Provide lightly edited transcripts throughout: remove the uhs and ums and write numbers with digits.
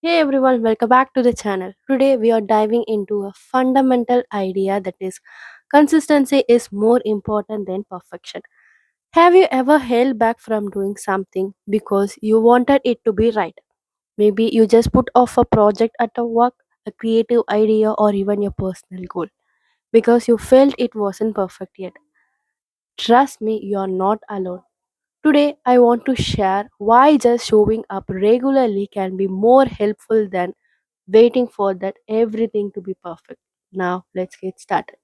Hey everyone, welcome back to the channel. Today we are diving into a fundamental idea that is consistency is more important than perfection. Have you ever held back from doing something because you wanted it to be right? Maybe you just put off a project at a work, a creative idea, or even your personal goal because you felt it wasn't perfect yet. Trust me, you are not alone. Today, I want to share why just showing up regularly can be more helpful than waiting for that everything to be perfect. Now, let's get started.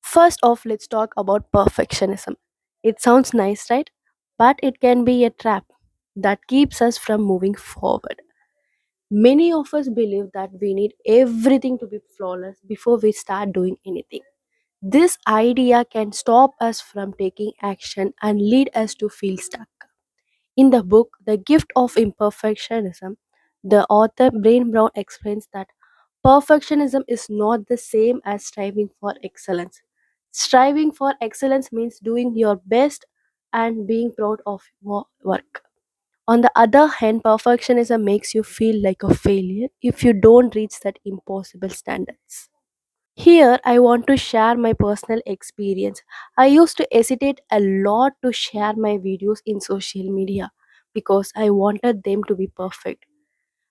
First off, let's talk about perfectionism. It sounds nice, right? But it can be a trap that keeps us from moving forward. Many of us believe that we need everything to be flawless before we start doing anything. This idea can stop us from taking action and lead us to feel stuck. In the book, The Gift of Imperfectionism, the author Brain Brown explains that perfectionism is not the same as striving for excellence. Striving for excellence means doing your best and being proud of your work. On the other hand, perfectionism makes you feel like a failure if you don't reach that impossible standards. Here, I want to share my personal experience. I used to hesitate a lot to share my videos in social media because I wanted them to be perfect.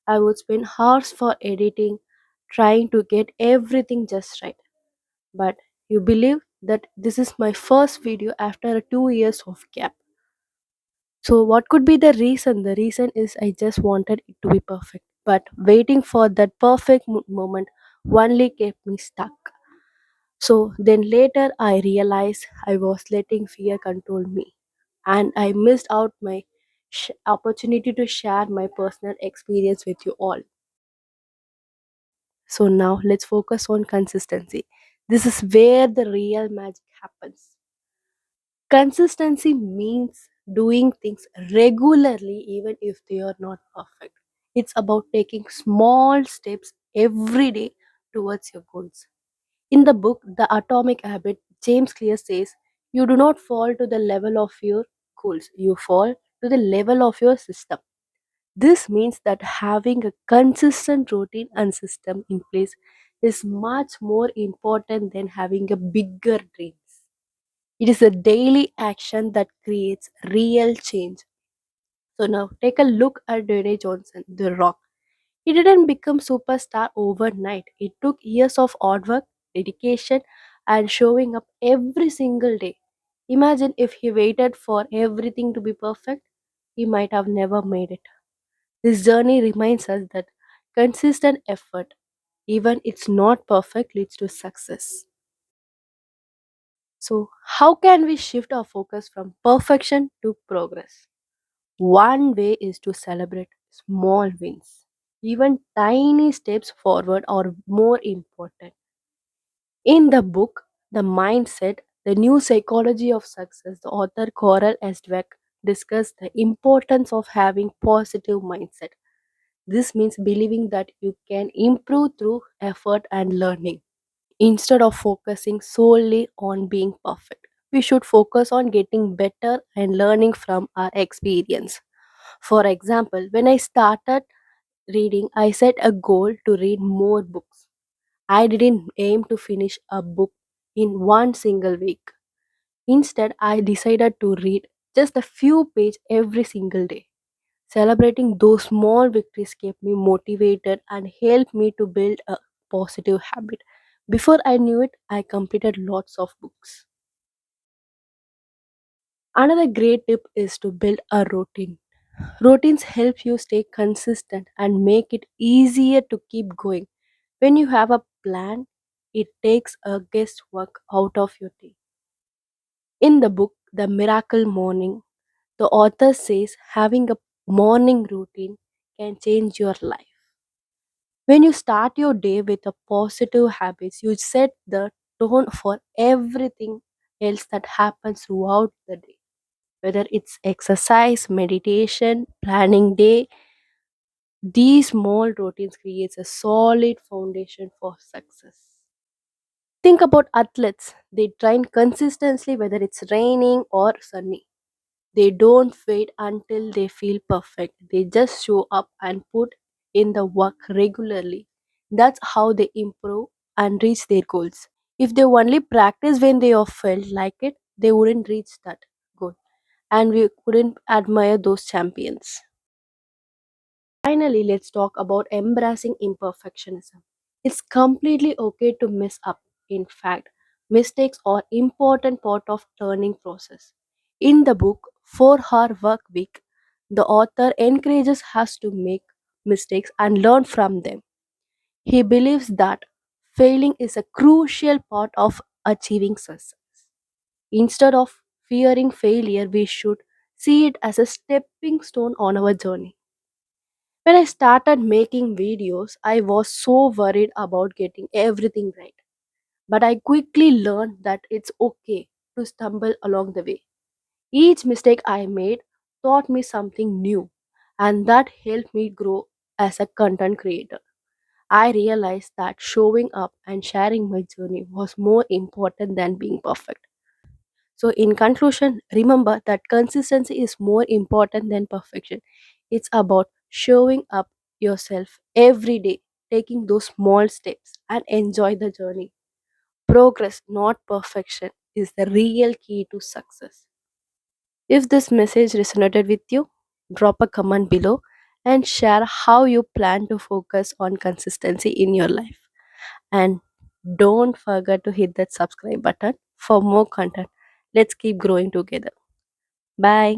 I would spend hours for editing, trying to get everything just right. But you believe that this is my first video after 2 years of gap. So, what could be the reason? The reason is I just wanted it to be perfect. But waiting for that perfect moment only kept me stuck. So then later I realized I was letting fear control me and I missed out my opportunity to share my personal experience with you all. So now let's focus on consistency. This is where the real magic happens. Consistency means doing things regularly even if they are not perfect. It's about taking small steps every day towards your goals. In the book, The Atomic Habit, James Clear says, you do not fall to the level of your goals, you fall to the level of your system. This means that having a consistent routine and system in place is much more important than having a bigger dreams. It is a daily action that creates real change. So now take a look at Dwayne Johnson, The Rock. He didn't become superstar overnight. It took years of hard work, dedication, and showing up every single day. Imagine if he waited for everything to be perfect, he might have never made it. This journey reminds us that consistent effort, even it's not perfect, leads to success. So, how can we shift our focus from perfection to progress? One way is to celebrate small wins. Even tiny steps forward are more important. In the book, The Mindset, The New Psychology of Success, the author Coral S. Dweck discussed the importance of having positive mindset. This means believing that you can improve through effort and learning. Instead of focusing solely on being perfect, we should focus on getting better and learning from our experience. For example, when I started reading, I set a goal to read more books. I didn't aim to finish a book in one single week. Instead, I decided to read just a few pages every single day. Celebrating those small victories kept me motivated and helped me to build a positive habit. Before I knew it, I completed lots of books. Another great tip is to build a routine. Routines help you stay consistent and make it easier to keep going. When you have a plan, it takes a guesswork out of your day. In the book, The Miracle Morning, the author says having a morning routine can change your life. When you start your day with a positive habits, you set the tone for everything else that happens throughout the day. Whether it's exercise, meditation, planning day, these small routines creates a solid foundation for success. Think about athletes. They train consistently whether it's raining or sunny. They don't wait until they feel perfect. They just show up and put in the work regularly. That's how they improve and reach their goals. If they only practice when they have felt like it, they wouldn't reach that goal. And we couldn't admire those champions. Finally, let's talk about embracing imperfectionism. It's completely okay to mess up. In fact, mistakes are important part of learning process. In the book 4 Hour Work Week, the author encourages us to make mistakes and learn from them. He believes that failing is a crucial part of achieving success. Instead of fearing failure, we should see it as a stepping stone on our journey. When I started making videos, I was so worried about getting everything right. But I quickly learned that it's okay to stumble along the way. Each mistake I made taught me something new, and that helped me grow as a content creator. I realized that showing up and sharing my journey was more important than being perfect. So, in conclusion, remember that consistency is more important than perfection. It's about showing up yourself every day, taking those small steps, and enjoy the journey. Progress, not perfection, is the real key to success. If this message resonated with you, drop a comment below and share how you plan to focus on consistency in your life. And don't forget to hit that subscribe button for more content. Let's keep growing together. Bye.